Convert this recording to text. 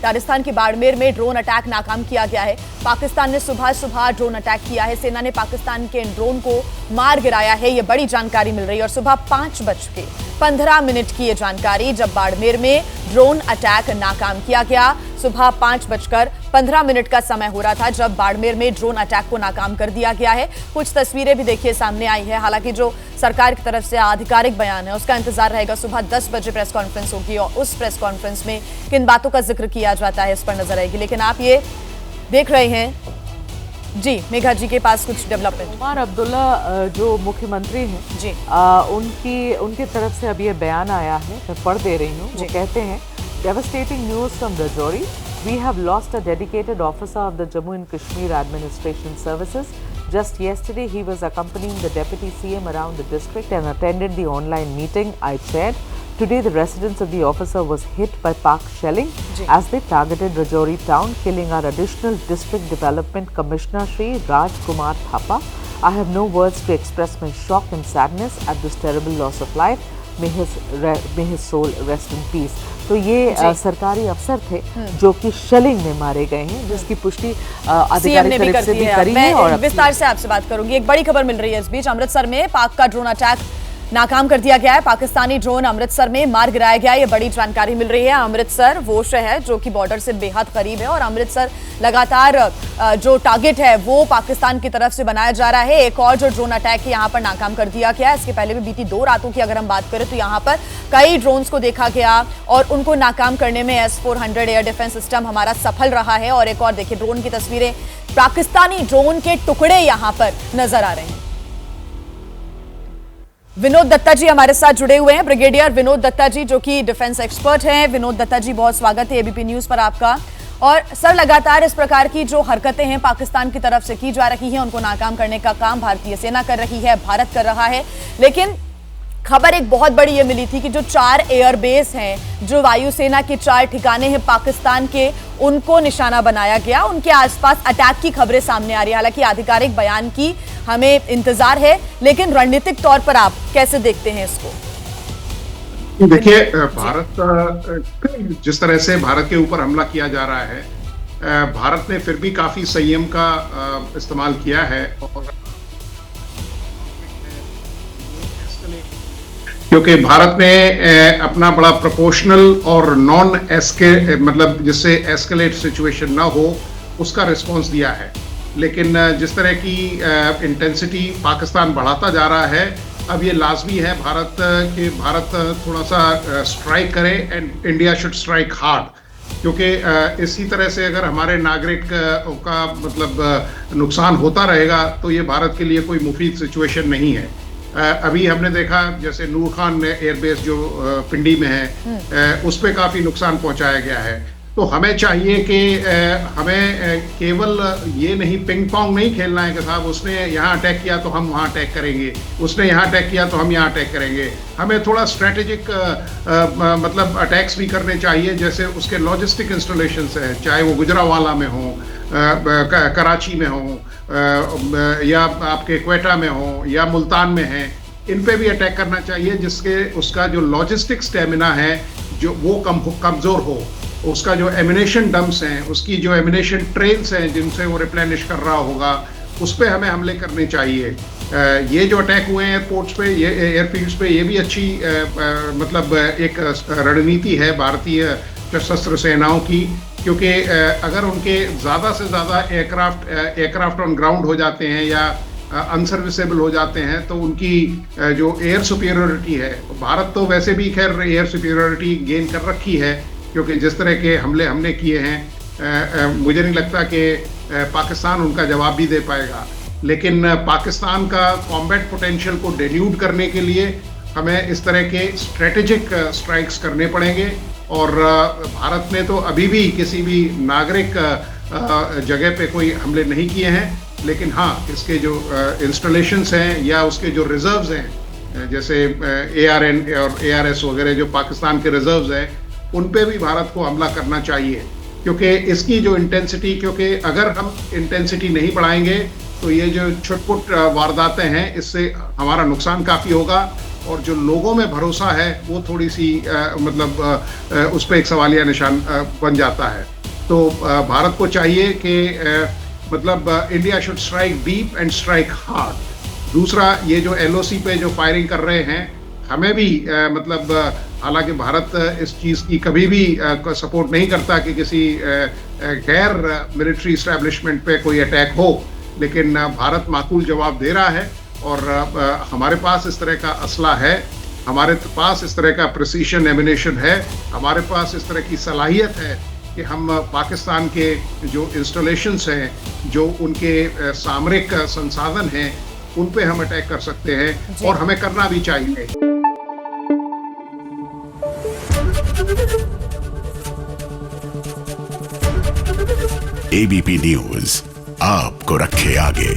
राजस्थान के बाड़मेर में drone attack नाकाम किया गया है। पाकिस्तान ने सुबह सुबह ड्रोन अटैक किया है। सेना ने पाकिस्तान के ड्रोन को मार गिराया है, ये बड़ी जानकारी मिल रही है। और सुबह 5:15 की ये जानकारी, जब बाड़मेर में ड्रोन अटैक नाकाम किया गया। सुबह 5:15 का समय हो रहा था जब बाड़मेर में ड्रोन अटैक को नाकाम कर दिया गया है। कुछ तस्वीरें भी देखिए सामने आई है। हालांकि जो सरकार की तरफ से आधिकारिक बयान है उसका इंतजार रहेगा। सुबह 10 बजे प्रेस कॉन्फ्रेंस होगी और उस प्रेस कॉन्फ्रेंस में किन बातों का जिक्र किया जाता है इस पर नजर आएगी। लेकिन आप ये देख रहे हैं जी, मेघा जी के पास कुछ डेवलपमेंट। उमर अब्दुल्ला जो मुख्यमंत्री हैं जी, उनकी तरफ से अभी ये बयान आया है, मैं पढ़ दे रही हूँ। वो कहते हैं, devastating news from Rajouri. We have lost a dedicated officer of the Jammu and Kashmir Administration Services. Just yesterday, he was accompanying the Deputy CM around the district and attended the online meeting I chaired. Today, the residence of the officer was hit by Pak shelling as they targeted Rajouri town, killing our additional District Development Commissioner Shri Raj Kumar Thapa. I have no words to express my shock and sadness at this terrible loss of life. May his soul rest in peace. तो ये सरकारी अफसर थे जो कि shelling में मारे गए हैं, जिसकी पुष्टि आधिकारिक तरफ से भी करी है। और विस्तार से आपसे बात करूंगी। एक बड़ी खबर मिल रही है इस बीच, अमृतसर में पाक का ड्रोन अटैक नाकाम कर दिया गया है। पाकिस्तानी ड्रोन अमृतसर में मार गिराया गया है, ये बड़ी जानकारी मिल रही है। अमृतसर वो शहर है जो कि बॉर्डर से बेहद करीब है और अमृतसर लगातार जो टारगेट है वो पाकिस्तान की तरफ से बनाया जा रहा है। एक और जो ड्रोन अटैक यहाँ पर नाकाम कर दिया गया है। इसके पहले भी बीती 2 रातों की अगर हम बात करें तो यहाँ पर कई ड्रोन्स को देखा गया और उनको नाकाम करने में S-400 एयर डिफेंस सिस्टम हमारा सफल रहा है। और एक और देखिए ड्रोन की तस्वीरें, पाकिस्तानी ड्रोन के टुकड़े यहाँ पर नजर आ रहे हैं। विनोद दत्ता जी हमारे साथ जुड़े हुए हैं, ब्रिगेडियर विनोद दत्ता जी जो कि डिफेंस एक्सपर्ट हैं। विनोद दत्ता जी, बहुत स्वागत है एबीपी न्यूज पर आपका। और सर, लगातार इस प्रकार की जो हरकतें हैं पाकिस्तान की तरफ से की जा रही हैं, उनको नाकाम करने का काम भारतीय सेना कर रही है, भारत कर रहा है। लेकिन खबर एक बहुत बड़ी ये मिली थी कि जो 4 एयरबेस हैं, जो वायुसेना के 4 ठिकाने हैं पाकिस्तान के, उनको निशाना बनाया गया। उनके आसपास अटैक की खबरें सामने आ रही है। हालांकि आधिकारिक बयान की हमें इंतजार है, लेकिन रणनीतिक तौर पर आप कैसे देखते हैं इसको? देखिए, भारत जिस तरह से भारत के ऊपर हमला किया जा रहा है, भारत ने फिर भी काफी संयम का इस्तेमाल किया है। और क्योंकि भारत ने अपना बड़ा प्रोपोर्शनल और नॉन एस्के मतलब जिससे एस्केलेट सिचुएशन ना हो उसका रिस्पांस दिया है। लेकिन जिस तरह की इंटेंसिटी पाकिस्तान बढ़ाता जा रहा है, अब ये लाजमी है भारत थोड़ा सा स्ट्राइक करे and India should strike hard. क्योंकि इसी तरह से अगर हमारे नागरिक का मतलब नुकसान होता रहेगा तो ये भारत के लिए कोई मुफीद सिचुएशन नहीं है। अभी हमने देखा जैसे नूर खान एयरबेस जो पिंडी में है, उस पर काफ़ी नुकसान पहुंचाया गया है। तो हमें चाहिए कि हमें केवल ये नहीं पिंग पोंग नहीं खेलना है कि साहब उसने यहाँ अटैक किया तो हम वहाँ अटैक करेंगे, उसने यहाँ अटैक किया तो हम यहाँ अटैक करेंगे। हमें थोड़ा स्ट्रेटेजिक मतलब अटैक्स भी करने चाहिए। जैसे उसके लॉजिस्टिक इंस्टॉलेशंस हैं, चाहे वो गुजरावाला में हो, कराची में हो, या आपके क्वेटा में हो या मुल्तान में है, इन पे भी अटैक करना चाहिए जिसके उसका जो लॉजिस्टिक स्टेमिना है जो वो कमज़ोर हो। उसका जो एमिनेशन डंप्स हैं, उसकी जो एमिनेशन ट्रेन्स हैं जिनसे वो रिप्लेनिश कर रहा होगा, उस पर हमें हमले करने चाहिए। ये जो अटैक हुए हैं एयरपोर्ट्स पे, ये एयरफील्ड्स पे, ये भी अच्छी मतलब एक रणनीति है भारतीय सशस्त्र सेनाओं की। क्योंकि अगर उनके ज़्यादा से ज़्यादा एयरक्राफ्ट ऑन ग्राउंड हो जाते हैं या अनसर्विसेबल हो जाते हैं तो उनकी जो एयर सुपीरियरिटी है, भारत तो वैसे भी खैर एयर सुपीरियरिटी गेन कर रखी है क्योंकि जिस तरह के हमले हमने किए हैं, मुझे नहीं लगता कि पाकिस्तान उनका जवाब भी दे पाएगा। लेकिन पाकिस्तान का कॉम्बैट पोटेंशियल को डिल्यूट करने के लिए हमें इस तरह के स्ट्रेटेजिक स्ट्राइक्स करने पड़ेंगे। और भारत ने तो अभी भी किसी भी नागरिक जगह पे कोई हमले नहीं किए हैं। लेकिन हाँ, इसके जो इंस्टॉलेशंस हैं या उसके जो रिजर्व्स हैं, जैसे ARN और ARS वगैरह जो पाकिस्तान के रिजर्व्स हैं, उन पे भी भारत को हमला करना चाहिए। क्योंकि इसकी जो इंटेंसिटी, क्योंकि अगर हम इंटेंसिटी नहीं बढ़ाएंगे तो ये जो छुटपुट वारदातें हैं इससे हमारा नुकसान काफ़ी होगा और जो लोगों में भरोसा है वो थोड़ी सी मतलब उस पर एक सवालिया निशान बन जाता है। तो भारत को चाहिए कि मतलब India should strike deep and strike hard. दूसरा, ये जो LOC पे जो फायरिंग कर रहे हैं, हमें भी मतलब हालांकि भारत इस चीज़ की कभी भी सपोर्ट नहीं करता कि किसी गैर मिलिट्री इस्टेब्लिशमेंट पे कोई अटैक हो, लेकिन भारत माकूल जवाब दे रहा है और हमारे पास इस तरह का असला है, हमारे पास इस तरह का प्रिसीशन एमिनेशन है, हमारे पास इस तरह की सलाहियत है कि हम पाकिस्तान के जो इंस्टॉलेशंस हैं, जो उनके सामरिक संसाधन हैं, उन पे हम अटैक कर सकते हैं और हमें करना भी चाहिए। ABP न्यूज आपको रखे आगे।